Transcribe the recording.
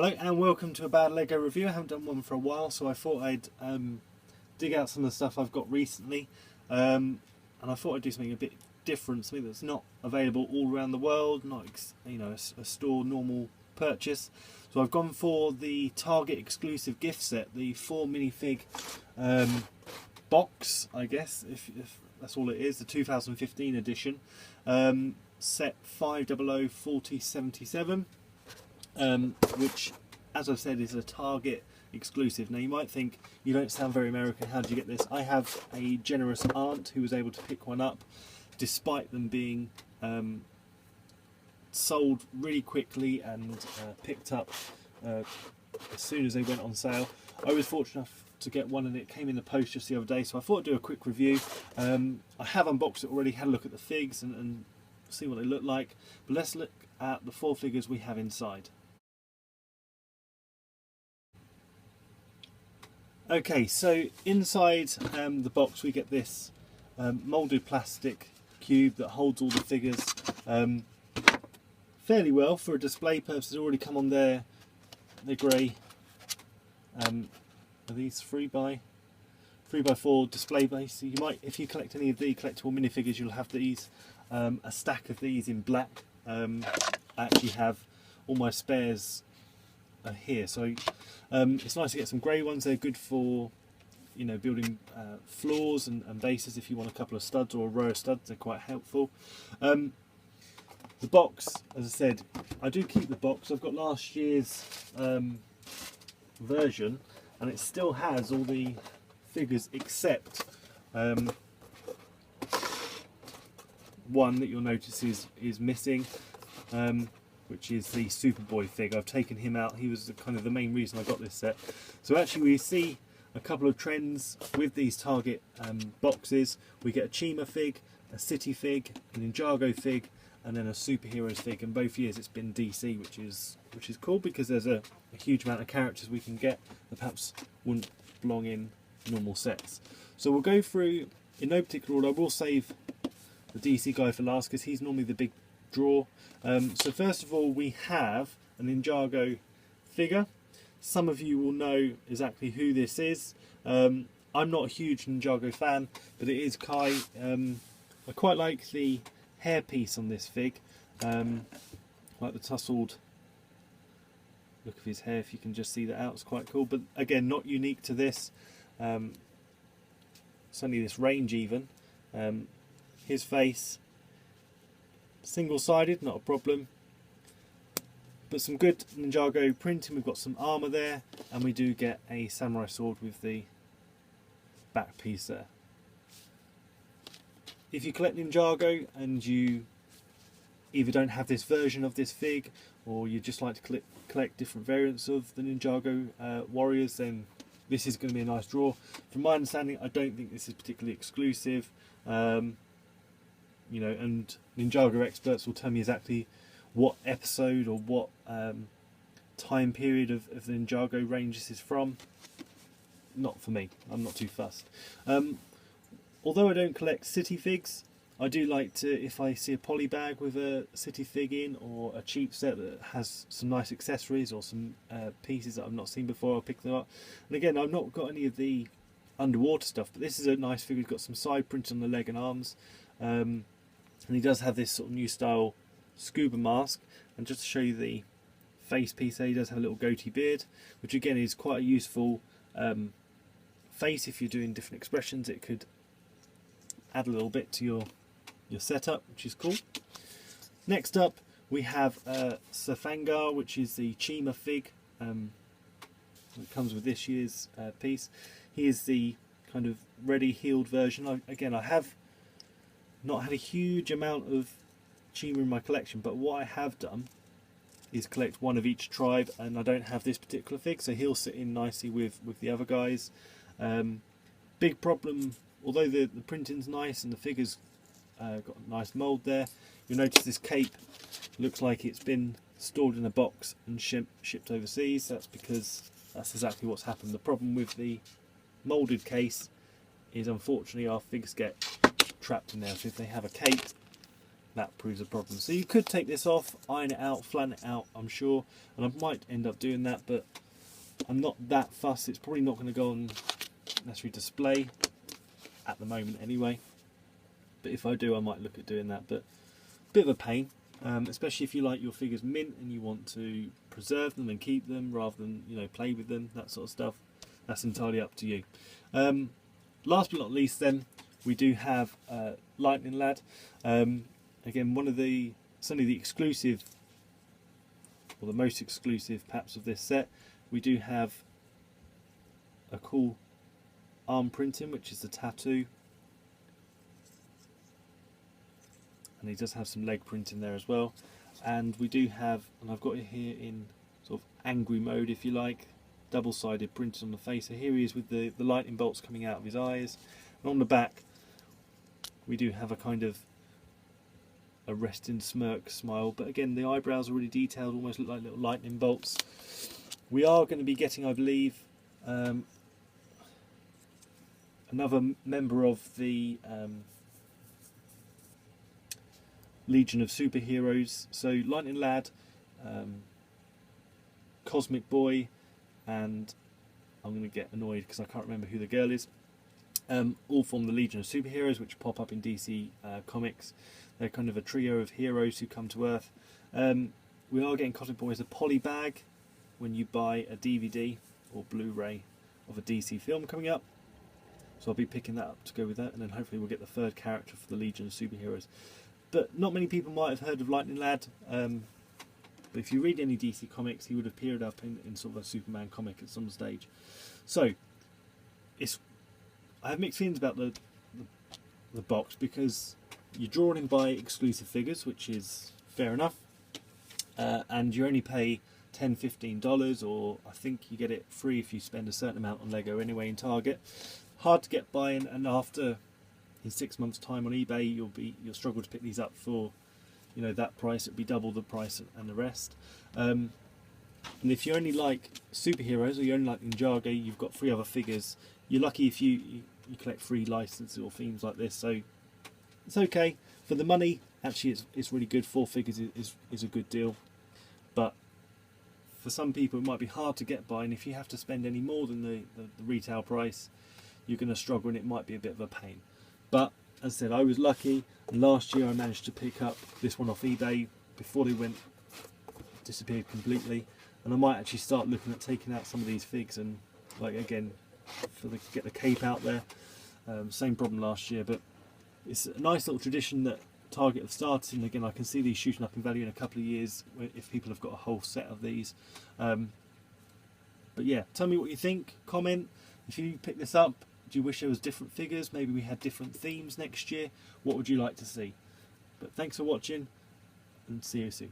Hello and welcome to a Badlego review. I haven't done one for a while, so I thought I'd dig out some of the stuff I've got recently, and I thought I'd do something a bit different, something that's not available all around the world, not a store normal purchase. So I've gone for the Target exclusive gift set, the 4 minifig box, I guess, if that's all it is, the 2015 edition, set 5004077. Which, as I've said, is a Target exclusive. Now you might think, you don't sound very American, how did you get this? I have a generous aunt who was able to pick one up despite them being sold really quickly and picked up as soon as they went on sale. I was fortunate enough to get one and it came in the post just the other day, so I thought I'd do a quick review. I have unboxed it already, had a look at the figs and see what they look like, but let's look at the 4 figures we have inside. Okay, so inside the box we get this moulded plastic cube that holds all the figures fairly well for a display purpose. They already come on there. They're grey. Are these 3x4 display base? So you might, if you collect any of the collectible minifigures, you'll have these. A stack of these in black. I actually have all my spares here, so it's nice to get some grey ones. They're good for building floors and bases. If you want a couple of studs or a row of studs, they're quite helpful. The box, as I said, I do keep the box. I've got last year's version and it still has all the figures except one that you'll notice is missing, which is the Superboy fig. I've taken him out. He was kind of the main reason I got this set. So actually we see a couple of trends with these Target boxes. We get a Chima fig, a City fig, an Ninjago fig, and then a Superheroes fig. And both years it's been DC, which is cool because there's a huge amount of characters we can get that perhaps wouldn't belong in normal sets. So we'll go through in no particular order. I will save the DC guy for last because he's normally the big draw. So first of all we have a Ninjago figure. Some of you will know exactly who this is. I'm not a huge Ninjago fan, but it is Kai. I quite like the hairpiece on this fig, like the tousled look of his hair. If you can just see that out, it's quite cool, but again not unique to this. It's only this range even. His face, single-sided, not a problem, but some good Ninjago printing. We've got some armour there, and we do get a samurai sword with the back piece there. If you collect Ninjago and you either don't have this version of this fig, or you just like to collect different variants of the Ninjago warriors, then this is going to be a nice draw. From my understanding, I don't think this is particularly exclusive. And Ninjago experts will tell me exactly what episode or what time period of the Ninjago range this is from. Not for me, I'm not too fussed. Although I don't collect City figs, I do like to, if I see a poly bag with a City fig in, or a cheap set that has some nice accessories or some pieces that I've not seen before, I'll pick them up. And again, I've not got any of the underwater stuff, but this is a nice figure. He's got some side print on the leg and arms. And he does have this sort of new style scuba mask, and just to show you the face piece there, he does have a little goatee beard, which again is quite a useful face if you're doing different expressions. It could add a little bit to your setup, which is cool. Next up we have Safangar, which is the Chima fig. It comes with this year's piece. He is the kind of ready healed version. Again, I have not had a huge amount of Chima in my collection, but what I have done is collect one of each tribe, and I don't have this particular fig, so he'll sit in nicely with the other guys. Big problem, although the printing's nice and the figure's got a nice mould there, you'll notice this cape looks like it's been stored in a box and shipped overseas. That's because that's exactly what's happened. The problem with the moulded case is unfortunately our figs get trapped in there. So if they have a cape, that proves a problem. So you could take this off, iron it out, flatten it out, I'm sure, and I might end up doing that, but I'm not that fussed. It's probably not going to go on necessarily display at the moment anyway, but if I do, I might look at doing that. But a bit of a pain, especially if you like your figures mint and you want to preserve them and keep them rather than, you know, play with them, that sort of stuff. That's entirely up to you. Last but not least then, we do have Lightning Lad. Again, certainly the exclusive, or the most exclusive perhaps of this set. We do have a cool arm printing, which is the tattoo, and he does have some leg printing there as well. And we do have, and I've got it here in sort of angry mode if you like, double-sided printed on the face. So here he is with the lightning bolts coming out of his eyes, and on the back we do have a kind of a resting smirk smile, but again the eyebrows are really detailed, almost look like little lightning bolts. We are going to be getting, I believe, another member of the Legion of Superheroes. So Lightning Lad, Cosmic Boy, and I'm going to get annoyed because I can't remember who the girl is. All form the Legion of Superheroes, which pop up in DC comics. They're kind of a trio of heroes who come to Earth. We are getting Cosmic Boy as a poly bag when you buy a DVD or Blu-ray of a DC film coming up. So I'll be picking that up to go with that, and then hopefully we'll get the third character for the Legion of Superheroes. But not many people might have heard of Lightning Lad. But if you read any DC comics, he would have appeared up in sort of a Superman comic at some stage. So I have mixed feelings about the box, because you're drawn in by exclusive figures, which is fair enough, and you only pay $10–15, or I think you get it free if you spend a certain amount on Lego anyway in Target. Hard to get by, and after in 6 months' time on eBay, you'll struggle to pick these up for, you know, that price. It'll be double the price and the rest. And if you only like superheroes, or you only like Ninjago, you've got 3 other figures. You're lucky if you collect free licenses or themes like this, so it's okay for the money. Actually, it's really good. 4 figures is a good deal, but for some people it might be hard to get by, and if you have to spend any more than the retail price, you're going to struggle, and it might be a bit of a pain. But as I said, I was lucky, and last year I managed to pick up this one off eBay before they disappeared completely, and I might actually start looking at taking out some of these figs and, like, again, get the cape out there. Same problem last year, but it's a nice little tradition that Target have started, and again I can see these shooting up in value in a couple of years if people have got a whole set of these. But yeah, tell me what you think, comment. If you pick this up, do you wish there was different figures? Maybe we had different themes next year. What would you like to see? But thanks for watching, and see you soon.